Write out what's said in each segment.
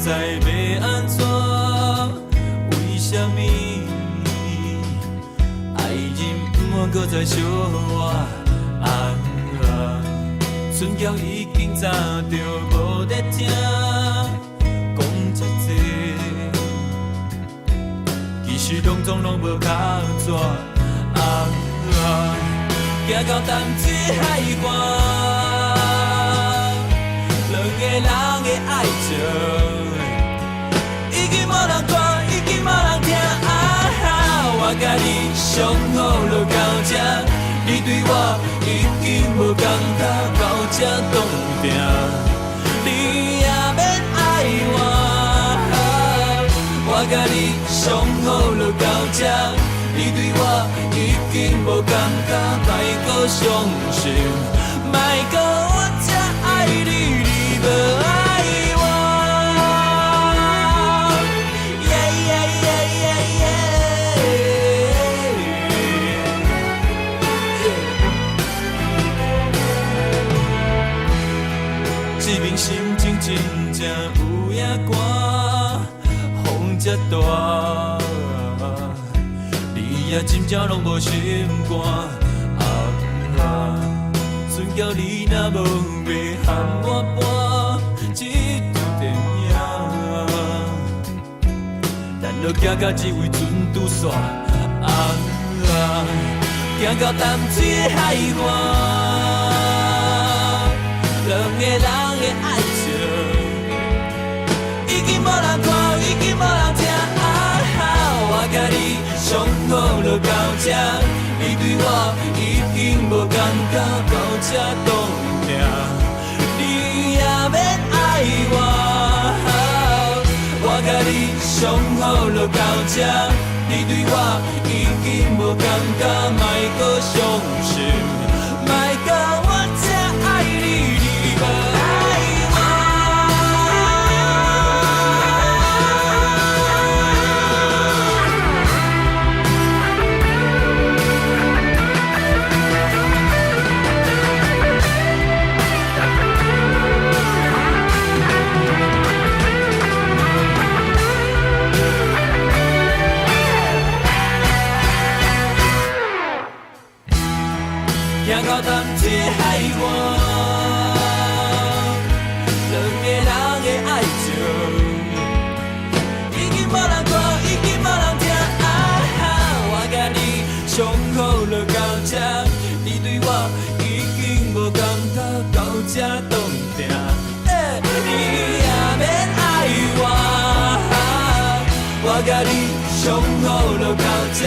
知要安怎？为什么爱人不愿搁再相活？唇角已经早就无在听，讲遮济，其实拢无靠纸。行到淡水海岸，两个人的爱情，已经无人看，已经无人听。我甲你相好就到这，你对我已经无感觉，到这冻定，你也免爱我。我甲你相好就到这。你对我已经无感觉，莫搁伤心，莫搁我这爱你，你无爱我。这边心情真正有影寒，风遮大。也真正拢无心肝，船桥你若无要喊我搬这场电影，咱就行到这位船拄煞，行到淡水的海岸，两个人的爱情，已经无人看，已经无人听，我甲你。相好就到这，你对我已经无感觉，到这冻定，你也免爱我。我甲你相好就到这，你对我已经无感觉，莫搁伤心，莫甲我这爱你，你无爱我。行到淡水海岸，两个人的爱情，已经无人看，已经无人听。我甲你相好就到这，你对我已经无感觉，到这冻定，你也免爱我。我甲你相好就到这，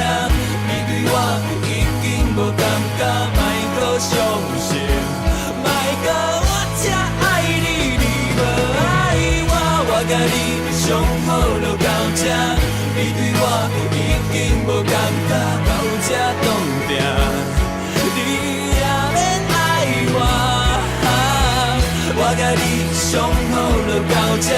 你对我已经无感觉。伤心，莫甲我这爱你，你无爱我。我甲你相好就到这，你对我已经无感觉，到这冻定，你也免爱我。我甲你相好就到这。